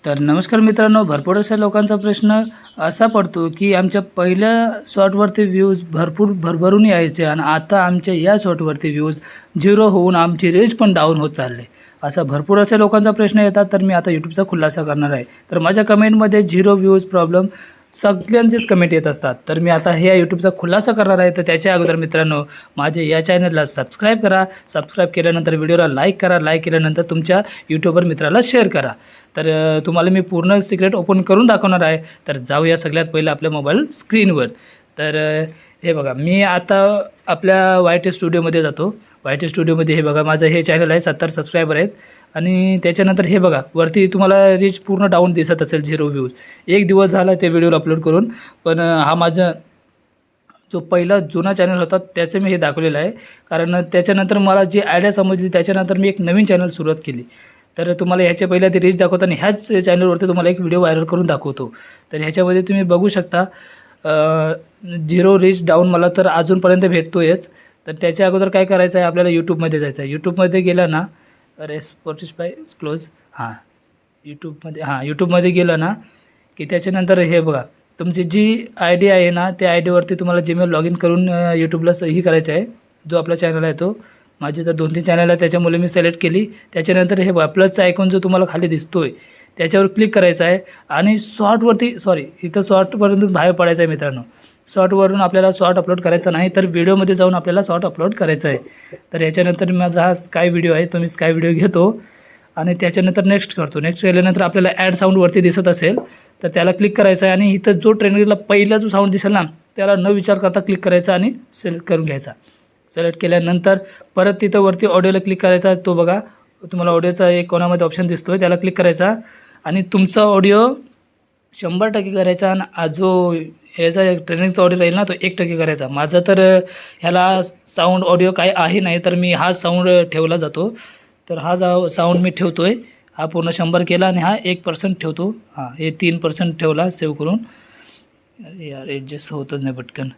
तर नमस्कार मित्रांनो, भरपूर अशा लोकांचा प्रश्न असा पडतो की आमच्या पहिल्या शॉटवरती व्ह्यूज भरपूर भरभरून यायचे आणि आता आमच्या या शॉटवरती व्ह्यूज झिरो होऊन आमची रेंज पण डाऊन होत चालले. असा भरपूर अशा लोकांचा प्रश्न येतात. तर मी आता यूट्यूबचा खुलासा करणार आहे. तर माझ्या कमेंटमध्ये झिरो व्ह्यूज प्रॉब्लेम सगळ्यांचेच कमेंट येत असतात. तर मी आता हे यूट्यूबचा खुलासा करणार आहे. तर त्याच्या अगोदर मित्रांनो, माझे या चॅनलला सबस्क्राईब करा. सबस्क्राईब केल्यानंतर व्हिडिओला लाईक करा. लाईक केल्यानंतर तुमच्या यूट्यूबर मित्राला शेअर करा. तर तुम्हाला मी पूर्ण सिक्रेट ओपन करून दाखवणार आहे. तर जाऊया सगळ्यात पहिलं आपल्या मोबाईल स्क्रीनवर. तर हे बघा, मी आता आपल्या YT स्टुडिओमध्ये जातो. YT स्टुडिओमध्ये हे बघा, माझं हे चॅनल आहे, 70 सबस्क्रायबर आहेत. आणि त्याच्यानंतर हे बघा, वरती तुम्हाला रीच पूर्ण डाऊन दिसत असेल, झिरो व्ह्यूज. एक दिवस झाला ते व्हिडिओ अपलोड करून. पण हा माझा जो पहिला जुना चॅनल होता त्याचं मी हे दाखवलेलं आहे. कारण त्याच्यानंतर मला जी आयडिया समजली त्याच्यानंतर मी एक नवीन चॅनल सुरुवात केली. तर तुम्हाला ह्याच्या पहिल्या ते रीच दाखवताना ह्याच चॅनलवरती तुम्हाला एक व्हिडिओ व्हायरल करून दाखवतो. तर ह्याच्यामध्ये तुम्ही बघू शकता झिरो रीच डाऊन मला तर अजूनपर्यंत भेटतो आहेच. तर त्याच्या अगोदर काय करायचं आहे, आपल्याला यूट्यूबमध्ये जायचं आहे. यूट्यूबमध्ये गेलं ना, स्पॉटिफाय क्लोज, यूट्यूबमध्ये गेलं ना की त्याच्यानंतर हे बघा, तुमची जी आय डी आहे ना, त्या आय डीवरती तुम्हाला जीमेल लॉग इन करून यूट्यूबला ही करायचं आहे. जो आपला चॅनल आहे तो, माझे तर 2-3 चॅनल आहे त्याच्यामुळे मी सिलेक्ट केली. त्याच्यानंतर हे बघा, प्लसचा आयकॉन जो तुम्हाला खाली दिसतो आहे त्याच्यावर क्लिक करायचं आहे आणि इथं शॉर्टपर्यंत बाहेर पडायचं आहे मित्रांनो. शॉर्टवरून आपल्याला शॉर्ट अपलोड करायचा नाही, तर व्हिडिओमध्ये जाऊन आपल्याला शॉर्ट अपलोड करायचं आहे. तर याच्यानंतर माझा हा स्काय व्हिडिओ आहे, तो मी स्काय व्हिडिओ घेतो आणि त्याच्यानंतर नेक्स्ट करतो. नेक्स्ट केल्यानंतर आपल्याला ॲड साऊंडवरती दिसत असेल तर त्याला क्लिक करायचं आहे आणि इथं जो ट्रेंडिंगला पहिला जो साऊंड दिसेल ना, त्याला न विचार करता क्लिक करायचा आणि सिलेक्ट करून घ्यायचा. सिलेक्ट केल्यानंतर परत तिथं वरती ऑडिओला क्लिक करायचा. तो बघा, तुम्हाला ऑडिओचा एक कोणामध्ये ऑप्शन दिसतो आहे, त्याला क्लिक करायचा आणि तुमचा ऑडिओ 100% करायचा आणि जो ह्याचा ट्रेनिंगचा ऑडिओ राहील ना, तो 1% करायचा. माझं तर ह्याला साऊंड ऑडिओ काय आहे नाही, तर मी हा साऊंड ठेवला जातो. तर हा साऊंड मी ठेवतो आहे. हा पूर्ण 100 केला आणि हा 1% ठेवतो. हे 3% ठेवला सेव्ह करून. यार ॲडजस्ट होतच नाही पटकन.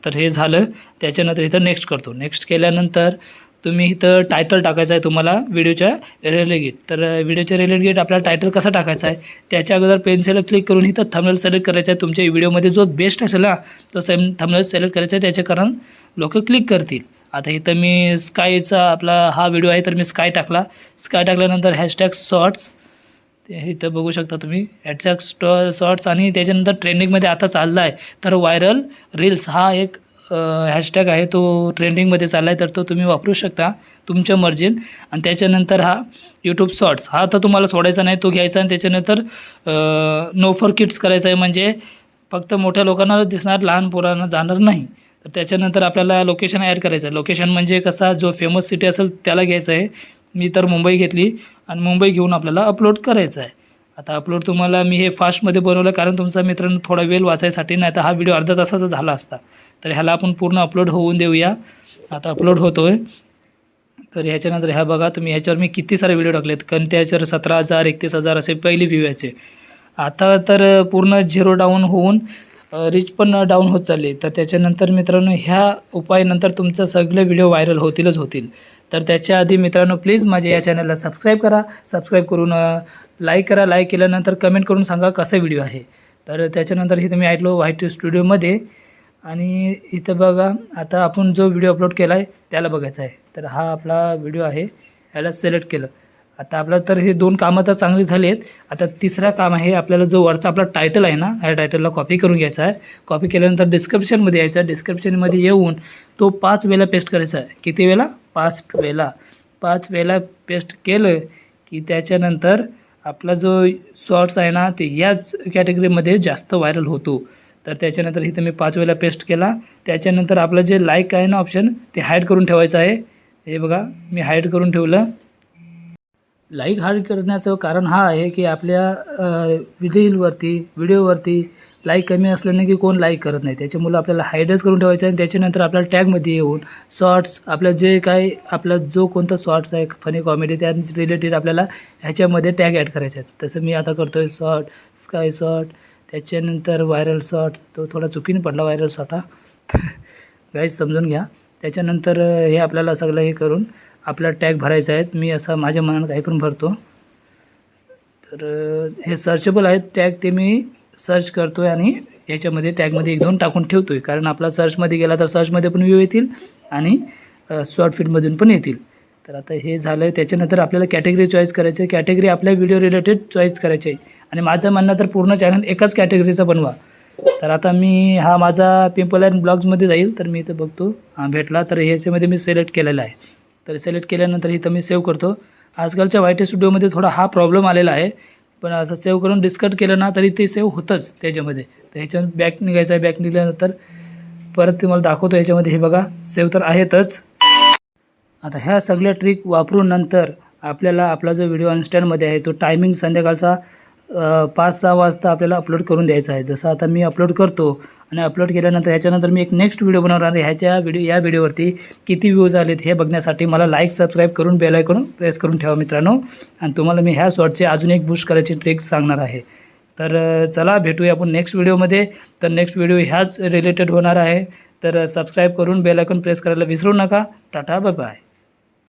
तर हे झालं. त्याच्यानंतर इथं नेक्स्ट करतो. नेक्स्ट केल्यानंतर तुम्ही इथं टायटल टाकायचं आहे तुम्हाला व्हिडिओच्या रिलेटेड. तर व्हिडिओच्या रिलेटेड आपल्याला टायटल कसा टाकायचा आहे, त्याच्या अगोदर पेन्सिलला क्लिक करून इथं थंबनेल सिलेक्ट करायचा आहे. तुमच्या व्हिडिओमध्ये जो बेस्ट असेल ना, तो थंबनेल सिलेक्ट करायचा आहे, त्याच्या कारण लोक क्लिक करतील. आता इथं मी स्कायचा आपला हा व्हिडिओ आहे, तर मी स्काय टाकला. स्काय टाकल्यानंतर हॅशटॅग शॉर्ट्स, ते इथं बघू शकता तुम्ही, हॅशटॅग शॉर्ट्स. आणि त्याच्यानंतर ट्रेंडिंगमध्ये आता चालला आहे तर व्हायरल रील्स हा एक हॅशटॅग आहे, तो ट्रेंडिंगमध्ये चालला आहे. तर तो तुम्ही वापरू शकता तुमच्या मर्जीन. आणि त्याच्यानंतर हा यूट्यूब शॉर्ट्स, हा तर तुम्हाला सोडायचा नाही, तो घ्यायचा. आणि त्याच्यानंतर नो फॉर किड्स करायचं आहे, म्हणजे फक्त मोठ्या लोकांनाच दिसणार, लहान पोरांना जाणार नाही. तर त्याच्यानंतर आपल्याला लोकेशन ॲड करायचं आहे. लोकेशन म्हणजे कसा, जो फेमस सिटी असेल त्याला घ्यायचं आहे. मी तर मुंबई घेतली आणि मुंबई घेऊन आपल्याला अपलोड करायचं आहे. आता अपलोड तुम्हाला मी हे फास्टमध्ये बनवलं कारण तुमचा मित्रांनो थोडा वेळ वाचायसाठी, नाही तर हा व्हिडिओ अर्धा तासाचा झाला असता. तर ह्याला आपण पूर्ण अपलोड होऊन देऊया. आता अपलोड होतो आहे. तर ह्याच्यानंतर ह्या बघा तुम्ही, ह्याच्यावर मी किती सारे व्हिडिओ टाकलेत. कोणत्या ह्याच्यावर 17,000 31,000 असे पहिली व्ह्यू याचे. आता तर पूर्ण झिरो डाऊन होऊन रीच पण डाऊन होत चालली. तर त्याच्यानंतर मित्रांनो, ह्या उपायानंतर तुमचं सगळे व्हिडिओ व्हायरल होतील. तर त्याच्या आधी मित्रांनो, प्लीज माझ्या या चॅनलला सबस्क्राईब करा. सबस्क्राईब करून लाईक करा. लाईक केल्यानंतर कमेंट करून सांगा कसा व्हिडिओ आहे. तर त्याच्यानंतर इथं मी ऐकलो YT स्टुडिओमध्ये. आणि इथं बघा, आता आपण जो व्हिडिओ अपलोड केला आहे त्याला बघायचा आहे. तर हा आपला व्हिडिओ आहे, ह्याला सिलेक्ट केलं. आता आपलं तर हे 2 कामं तर चांगली झाली आहेत. आता तिसरा काम आहे, आपल्याला जो वरचा आपला टायटल आहे ना, ह्या टायटलला कॉपी करून घ्यायचा आहे. कॉपी केल्यानंतर डिस्क्रिप्शनमध्ये यायचं. डिस्क्रिप्शनमध्ये येऊन तो 5 वेळा पेस्ट करायचा आहे. किती वेळा? 5 वेळा पेस्ट केलं की त्याच्यानंतर आपला जो शॉर्ट्स आहे ना, ते याच कॅटेगरीमध्ये जास्त व्हायरल होतो. तर त्याच्यानंतर इथं मी 5 वेळा पेस्ट केला. त्याच्यानंतर आपलं जे लाईक आहे ना ऑप्शन, ते हाईड करून ठेवायचं आहे. हे बघा, मी हाईड करून ठेवलं. लाईक हाईड करण्याचं कारण हा आहे की आपल्या व्हिडिओवरती लाईक कमी असल्याने की कोण लाईक करत नाही. त्याच्यामुळं आपल्याला हाईडच करून ठेवायचं आहे. त्याच्यानंतर आपल्याला टॅगमध्ये येऊन शॉर्ट्स, आपलं जे काही आपला जो कोणता शॉर्ट्स आहे फनी कॉमेडी, त्या रिलेटेड आपल्याला ह्याच्यामध्ये टॅग ॲड करायचे आहेत. तसं मी आता करतो आहे शॉर्ट, स्काय शॉर्ट, त्याच्यानंतर व्हायरल शॉर्ट्स. तो थोडा चुकीने पडला व्हायरल शॉर्ट, हा गाईज समजून घ्या. त्याच्यानंतर हे आपल्याला सगळं हे करून आपला टॅग भरायचा आहे. मी असं माझ्या मनानं काही पण भरतो. तर हे सर्चेबल आहेत टॅग, ते मी सर्च करतो आहे आणि याच्यामध्ये टॅगमध्ये 1-2 टाकून ठेवतो आहे, कारण आपला सर्चमध्ये गेला तर सर्चमध्ये पण व्ह्यू येतील आणि शॉर्ट फीडमधून पण येतील. तर आता हे झालं आहे. त्याच्यानंतर आपल्याला कॅटेगरी चॉईस करायची आहे. कॅटेगरी आपल्या व्हिडिओ रिलेटेड चॉईस करायची आहे आणि माझं म्हणणं तर पूर्ण चॅनल एकाच कॅटेगरीचा बनवा. तर आता मी हा माझा पिंपल अँड ब्लॉग्समध्ये जाईल, तर मी इथं बघतो भेटला, तर ह्याच्यामध्ये मी सिलेक्ट केलेला आहे. तर सिलेक्ट केल्यानंतर इथं मी सेव्ह करतो. आजकालच्या YT स्टुडिओमध्ये थोडा हा प्रॉब्लेम आलेला आहे, पण असं सेव्ह करून डिस्कट केलं ना तरी ते सेव्ह होतंच त्याच्यामध्ये. तर ह्याच्यात बॅक निघायचं आहे. बॅक निघाल्यानंतर परत तुम्हाला दाखवतो याच्यामध्ये, हे बघा सेव्ह तर आहेतच. आता ह्या सगळ्या ट्रिक वापरून नंतर आपल्याला आपला जो व्हिडिओ इन्स्टामध्ये आहे तो टायमिंग संध्याकाळचा 5-6 वाजता आपल्याला अपलोड करून द्यायचा आहे. जसं आता मी अपलोड करतो आणि अपलोड केल्यानंतर ह्याच्यानंतर मी एक नेक्स्ट व्हिडिओ बनवणार आहे. या व्हिडिओवरती किती व्ह्यूज आलेत हे बघण्यासाठी मला लाईक सबस्क्राईब करून बेल आयकॉन प्रेस करून ठेवा मित्रांनो. आणि तुम्हाला मी ह्या शॉर्टचे अजून एक बूस्ट करायची ट्रिक सांगणार आहे. तर चला भेटूया आपण नेक्स्ट व्हिडिओमध्ये. तर नेक्स्ट व्हिडिओ ह्याच रिलेटेड होणार आहे. तर सबस्क्राईब करून बेल आयकॉन प्रेस करायला विसरू नका. Tata bye bye.